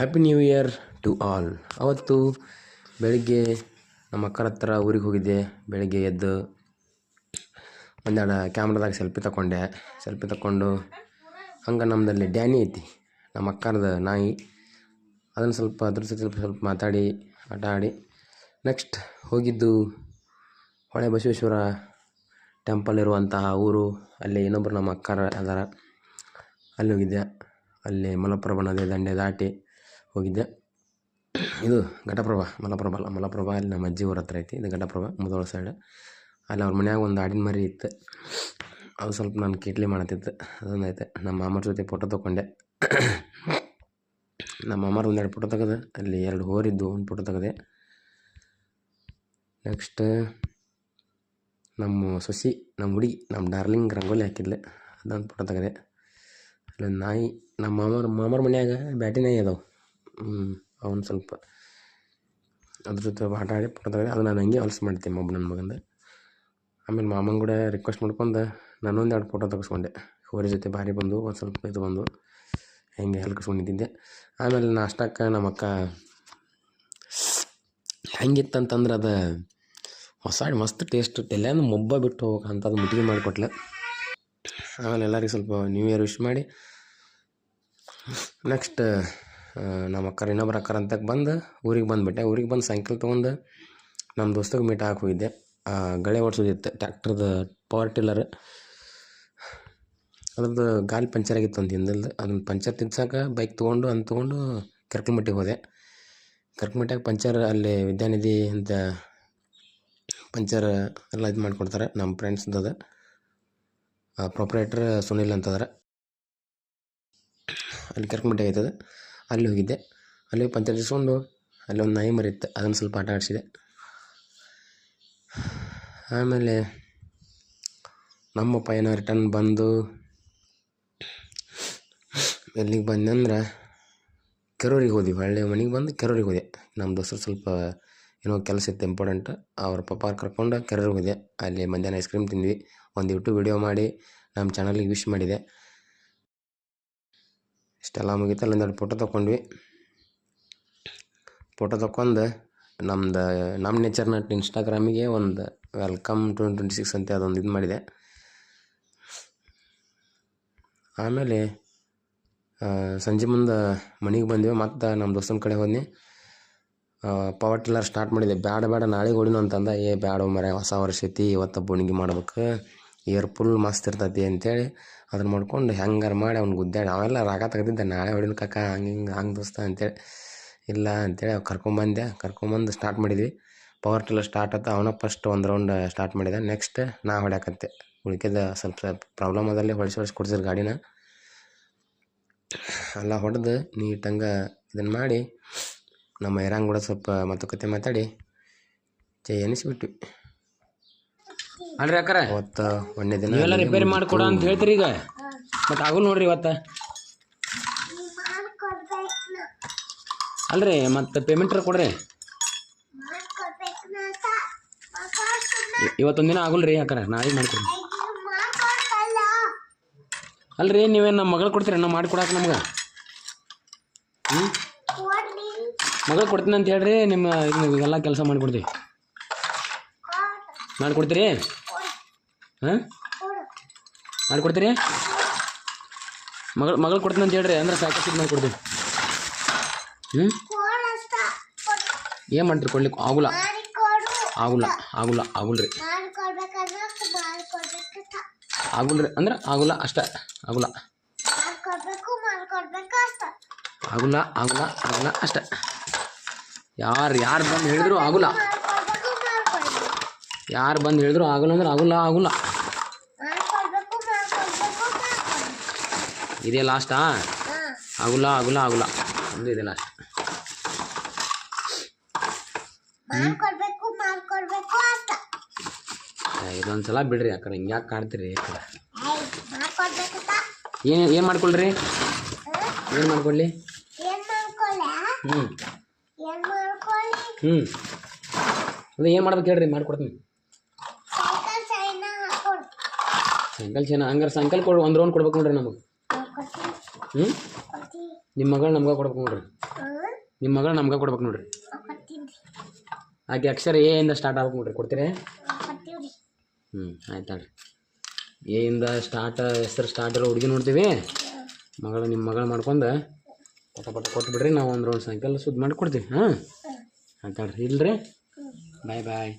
Happy new year to all. ಅವತ್ತು ಬೆಳಿಗ್ಗೆ ನಮ್ಮ ಅಕ್ಕರ ಹತ್ರ ಊರಿಗೆ ಹೋಗಿದ್ದೆ. ಬೆಳಿಗ್ಗೆ ಎದ್ದು ಒಂದೆರಡು ಕ್ಯಾಮ್ರಾದಾಗ ಸೆಲ್ಫಿ ತಗೊಂಡು ಹಂಗೆ ನಮ್ಮದಲ್ಲಿ ಡ್ಯಾನಿ ಐತಿ, ನಮ್ಮ ಅಕ್ಕರದ ನಾಯಿ. ಅದನ್ನು ಅದ್ರ ಜೊತೆ ಸ್ವಲ್ಪ ಮಾತಾಡಿ ಆಟ ಆಡಿ ನೆಕ್ಸ್ಟ್ ಹೋಗಿದ್ದು ಹೊಳೆ ಬಸವೇಶ್ವರ ಟೆಂಪಲ್ ಇರುವಂತಹ ಊರು. ಅಲ್ಲಿ ಇನ್ನೊಬ್ಬರು ನಮ್ಮ ಅಕ್ಕರ ಅದಾರ, ಅಲ್ಲಿ ಹೋಗಿದ್ದೆ. ಅಲ್ಲಿ ಮಲಪ್ರಭಾ ನದಿ ದಂಡೆ ದಾಟಿ ಹೋಗಿದ್ದೆ. ಇದು ಘಟಪ್ರಭಾ, ಮಲಪ್ರಭಾ ಅಲ್ಲಿ ನಮ್ಮ ಅಜ್ಜಿ ಊರ ಹತ್ರ ಐತಿ. ಇದು ಘಟಪ್ರಭಾ ಮುಧೋಳ ಸೈಡ್. ಅಲ್ಲಿ ಅವ್ರ ಮನ್ಯಾಗ ಒಂದು ಆಡಿನ ಮರಿ ಇತ್ತು, ಅದು ಸ್ವಲ್ಪ ನಾನು ಕೀಟ್ಲಿ ಮಾಡತ್ತಿತ್ತು. ಅದೊಂದು ಐತೆ. ನಮ್ಮ ಮಾಮರ ಜೊತೆ ಫೋಟೋ ತೊಗೊಂಡೆ. ನಮ್ಮ ಮಾಮರ ಒಂದೆರಡು ಫೋಟೋ ತೆಗೆದೆ. ಅಲ್ಲಿ 2 ಹೋರಿದ್ದು ಒಂದು ಫೋಟೋ ತೆಗೆದೆ. ನೆಕ್ಸ್ಟ್ ನಮ್ಮ ಸೊಸಿ, ನಮ್ಮ ಹುಡುಗಿ, ನಮ್ಮ ಡಾರ್ಲಿಂಗ್ ರಂಗೋಲಿ ಹಾಕಿದ್ಲೆ, ಅದೊಂದು ಫೋಟೋ ತೆಗೆದೆ. ಅಲ್ಲೊಂದು ನಾಯಿ, ನಮ್ಮ ಮಾಮರ ಮನ್ಯಾಗ ಬ್ಯಾಟಿ ನಾಯಿ ಅದಾವೆ. ಅವನು ಸ್ವಲ್ಪ ಅದ್ರ ಜೊತೆ ಆಟ ಆಡಿ ಫೋಟೋ ತೆಗೆದೆ. ಅದು ನಾನು ಹಂಗೆ ಹೊಲ್ಸು ಮಾಡ್ತೀನಿ ನನ್ನ ಮಗಂದು. ಆಮೇಲೆ ಮಾಮನ ಕೂಡ ರಿಕ್ವೆಸ್ಟ್ ಮಾಡ್ಕೊಂಡು ನಾನೊಂದು 2 ಫೋಟೋ ತೆಗೆಸ್ಕೊಂಡೆ. ಹೋರಿ ಜೊತೆ ಭಾರಿ ಬಂದು ಒಂದು ಸ್ವಲ್ಪ ಇದು ಬಂದು ಹೆಂಗೆ ಹಲ್ಕಿಸ್ಕೊಂಡಿದ್ದೆ. ಆಮೇಲೆ ನಾಷ್ಟಕ್ಕೆ ನಮ್ಮ ಅಕ್ಕ ಹೆಂಗಿತ್ತಂತಂದ್ರೆ ಅದು ಹೊಸಾಡಿ ಮಸ್ತ್ ಟೇಸ್ಟ್ ಎಲ್ಲೇನು ಮೊಬ್ಬ ಬಿಟ್ಟು ಹೋಗಕ್ಕೆ ಅಂಥದ್ದು ಮುಟ್ಟಿಗೆ ಮಾಡಿಕೊಟ್ಲೆ. ಆಮೇಲೆ ಎಲ್ಲರಿಗೆ ಸ್ವಲ್ಪ ನ್ಯೂ ಇಯರ್ ವಿಶ್ ಮಾಡಿ ನೆಕ್ಸ್ಟ್ ನಮ್ಮ ಅಕ್ಕರ ಇನ್ನೊಬ್ಬರು ಅಕ್ಕರ ಅಂತಕ್ಕೆ ಬಂದು ಊರಿಗೆ ಬಂದುಬಿಟ್ಟೆ. ಊರಿಗೆ ಬಂದು ಸೈಕಲ್ ತೊಗೊಂಡು ನಮ್ಮ ದೋಸ್ತಗೆ ಮೀಟ್ ಹಾಕಿ ಹೋಗಿದ್ದೆ. ಗಳೆ ಓಡಿಸೋದಿತ್ತು, ಟ್ಯಾಕ್ಟ್ರದ್ದು ಪವರ್ ಟಿಲ್ಲರ್. ಅದ್ರದ್ದು ಗಾಲಿ ಪಂಚರ್ ಆಗಿತ್ತು ಒಂದು ಹಿಂದಲ್ದು. ಅದನ್ನು ಪಂಚರ್ ತಿನ್ಸಕ್ಕೆ ಬೈಕ್ ತೊಗೊಂಡು ಕೆರ್ಕಲ್ಮಟ್ಟಿಗೆ ಹೋದೆ. ಕೆರ್ಕಲ್ಮಟ್ಟಿಯಾಗ ಪಂಚರ್ ಅಲ್ಲಿ ವಿದ್ಯಾನಿಧಿ ಅಂತ ಪಂಚರ್ ಎಲ್ಲ ಇದು ಮಾಡಿಕೊಡ್ತಾರೆ. ನಮ್ಮ ಫ್ರೆಂಡ್ಸ್ದದ ಪ್ರೊಪ್ರೈಟ್ರ್ ಸುನಿಲ್ ಅಂತಂದ್ರೆ, ಅಲ್ಲಿ ಕೆರ್ಕಲ್ಮಟ್ಟಿಗೆ ಆಯ್ತದೆ. ಅಲ್ಲಿ ಹೋಗಿದ್ದೆ. ಅಲ್ಲಿ ಪಂಚರ್ ತಿಸ್ಕೊಂಡು ಅಲ್ಲಿ ಒಂದು ನಾಯಿ ಮರಿತ್ತು, ಅದನ್ನು ಸ್ವಲ್ಪ ಆಟ ಆಡಿಸಿದೆ. ಆಮೇಲೆ ನಮ್ಮ ಪಯಣ ರಿಟರ್ನ್ ಬಂದು ಎಲ್ಲಿಗೆ ಬಂದೆ ಕೆರೂರಿಗೆ ಹೋದ್ವಿ. ಹೊಳ್ಳಿ ಮನೆಗೆ ಬಂದು ಕೆರೂರಿಗೆ ಹೋದೆ. ನಮ್ಮ ದೋಸ್ತರು ಸ್ವಲ್ಪ ಏನೋ ಕೆಲಸ ಇತ್ತು ಇಂಪಾರ್ಟೆಂಟ್, ಅವ್ರ ಪಪ್ಪ ಕರ್ಕೊಂಡು ಕೆರೂರಿಗೆ ಹೋದೆ. ಅಲ್ಲಿ ಮಧ್ಯಾಹ್ನ ಐಸ್ ಕ್ರೀಮ್ ತಿಂದ್ವಿ. ಒಂದು ಯೂಟ್ಯೂಬ್ ವಿಡಿಯೋ ಮಾಡಿ ನಮ್ಮ ಚಾನಲಿಗೆ ವಿಶ್ ಮಾಡಿದೆ. ಇಷ್ಟೆಲ್ಲ ಮುಗಿತು. ಅಲ್ಲೊಂದೆರಡು ಫೋಟೋ ತೊಗೊಂಡ್ವಿ. ಫೋಟೋ ತೊಗೊಂಡು ನಮ್ಮ ನೇಚರ್ ನಟ್ ಇನ್ಸ್ಟಾಗ್ರಾಮಿಗೆ ಒಂದು ವೆಲ್ಕಮ್ 2026 ಅಂತ ಅದೊಂದು ಇದು ಮಾಡಿದೆ. ಆಮೇಲೆ ಸಂಜೆ ಮುಂದೆ ಮನೆಗೆ ಬಂದ್ವಿ. ಮತ್ತು ನಮ್ಮ ದೋಸ್ತನ ಕಡೆ ಹೋದ್ನಿ. ಪವರ್ ಟಿಲ್ಲರ್ ಸ್ಟಾರ್ಟ್ ಮಾಡಿದೆ. ಬೇಡ ನಾಳೆಗೆ ಹೊಡಿನು ಅಂತಂದ. ಬೇಡ ಮರ, ಹೊಸ ವರ್ಷ ಐತಿ, ಇವತ್ತು ಬುಣಿಗೆ ಮಾಡ್ಬೇಕು, ಏರ್ ಫುಲ್ ಮಸ್ತ್ ಇರ್ತೈತಿ ಅಂತೇಳಿ ಅದನ್ನು ಮಾಡ್ಕೊಂಡು ಹೆಂಗಾರು ಮಾಡಿ ಅವ್ನು ಗುದ್ದಾಡಿ. ಅವೆಲ್ಲ ರಾಗ ತೆಗೆದಿದ್ದೆ, ನಾಳೆ ಹೊಡಿನ ಕಾಕ ಹಂಗೆ ದೋಸ್ತ ಅಂತೇಳಿ. ಇಲ್ಲ ಅಂತೇಳಿ ಕರ್ಕೊಂಬಂದು ಸ್ಟಾರ್ಟ್ ಮಾಡಿದ್ವಿ. ಪವರ್ ಟಿಲ್ಲರ್ ಸ್ಟಾರ್ಟ್ ಆಯ್ತು. ಅವನ ಫಸ್ಟ್ ಒಂದು ರೌಂಡ್ ಸ್ಟಾರ್ಟ್ ಮಾಡಿದೆ. ನೆಕ್ಸ್ಟ್ ನಾ ಹೊಡ್ಯಾಕತ್ತೆ. ಉಳ್ಕೆದ ಸ್ವಲ್ಪ ಪ್ರಾಬ್ಲಮ್ ಅದಲ್ಲಿ ಹೊಡಿಸಿ ಕೊಡ್ಸಿದ್ರು ಗಾಡಿನ. ಎಲ್ಲ ಹೊಡೆದು ನೀಟಂಗೆ ಇದನ್ನು ಮಾಡಿ ನಮ್ಮ ಏರಂಗ್ ಕೂಡ ಸ್ವಲ್ಪ ಮಾತುಕತೆ ಮಾತಾಡಿ ಎನಿಸ್ಬಿಟ್ವಿ. ಅಲ್ರಿ ಅಕ್ಕರ, ಅವತ್ತು ಒಂದೇ ದಿನ ನೀವೆಲ್ಲ ರಿಪೇರಿ ಮಾಡಿಕೊಡ ಅಂತ ಹೇಳ್ತೀರಿ. ಈಗ ಮತ್ತು ಆಗಲ್ಲ ನೋಡ್ರಿ ಇವತ್ತು. ಅಲ್ರಿ ಮತ್ತು ಪೇಮೆಂಟ್ರ ಕೊಡ್ರಿ. ಇವತ್ತೊಂದು ದಿನ ಆಗಲ್ಲ ರೀ ಅಕ್ಕರ, ನಾಳೆ ಮಾಡ್ಕೊಡಿ. ಅಲ್ರಿ ನೀವೇನು ನಮ್ಮ ಮಗಳು ಕೊಡ್ತೀರಿ ನಾವು ಮಾಡಿಕೊಡಕ್ಕೆ ನಮ್ಗೆ? ಮಗಳು ಕೊಡ್ತೀನಿ ಅಂತ ಹೇಳ್ರಿ. ಎಲ್ಲ ಕೆಲಸ ಮಾಡಿಕೊಡ್ತೀವಿ. ಮಾಡಿಕೊಡ್ತೀರಿ? ಹಾಂ, ಮಾಡಿಕೊಡ್ತೀರಿ? ಮಗಳು ಕೊಡ್ತೀನಿ ಅಂತ ಹೇಳ್ರಿ, ಅಂದ್ರೆ ಸಾಕಷ್ಟು ಮಾಡಿಕೊಡ್ತೀವಿ. ಏನು ಮಾಡ್ತೀರಿ? ಕೊಡ್ಲಿಕ್ಕೆ ಆಗುಲ್ಲ ರೀ. ಆಗುಲ್ರಿ ಅಂದ್ರೆ ಆಗುಲ್ಲ ಅಷ್ಟೇ. ಆಗುಲ್ಲ ಅಷ್ಟೇ. ಯಾರು ಬಂದು ಹೇಳಿದ್ರು ಆಗುಲ್ಲ. ಯಾರು ಬಂದು ಹೇಳಿದ್ರು ಆಗುಲ್ಲ ಅಂದ್ರೆ ಆಗುಲ್ಲ. ಇದೇ ಲಾಸ್ಟಾ? ಆಗುಲ್ಲ ಅಂದ್ರೆ ಇದೇ ಲಾಸ್ಟ್. ಇದೊಂದ್ಸಲ ಬಿಡ್ರಿ ಅಕ್ಕರ, ಹಿಂಗೆ ಯಾಕೆ ಕಾಡ್ತೀರಿ? ಏನು ಮಾಡ್ಕೊಳ್ರಿ? ಏನು ಮಾಡ್ಕೊಳ್ಳಿ? ಅದೇ ಏನು ಮಾಡ್ಬೇಕು ಹೇಳ್ರಿ, ಮಾಡ್ಕೊಡ್ತೀನಿ. ಸೈಕಲ್ ಚೈನ ಹಂಗಾರೆ ಸೈಕಲ್ ಒಂದು ರೌಂಡ್ ಕೊಡ್ಬೇಕು ನೋಡ್ರಿ ನಮಗೆ. ನಿಮ್ಮ ಮಗಳು ನಮ್ಗೆ ಕೊಡ್ಬೇಕು ನೋಡ್ರಿ. ನಿಮ್ಮ ಮಗಳು ನಮ್ಗೆ ಕೊಡ್ಬೇಕು ನೋಡ್ರಿ. ಆಕೆ ಅಕ್ಷರ ಎ ಇಂದ ಸ್ಟಾರ್ಟ್ ಆಗ್ಬೇಕು ನೋಡ್ರಿ. ಕೊಡ್ತೀರಿ? ಆಯ್ತು ಹೇಳ್ರಿ. ಎ ಇಂದ ಹೆಸರು ಸ್ಟಾರ್ಟ್ ಇರೋ ಹುಡುಗಿ ನೋಡ್ತೀವಿ. ನಿಮ್ಮ ಮಗಳು ಮಾಡ್ಕೊಂಡು ಪಟ ಪಟ ಕೊಟ್ಬಿಡ್ರಿ. ನಾವು ಒಂದು ರೌಂಡ್ ಸಾಯಂಕಾಲ ಸುದ್ದಿ ಮಾಡಿ ಕೊಡ್ತೀವಿ. ಹಾಂ ಆಯ್ತು ಹೇಳ್ರಿ. ಇಲ್ರಿ, ಬಾಯ್ ಬಾಯ್.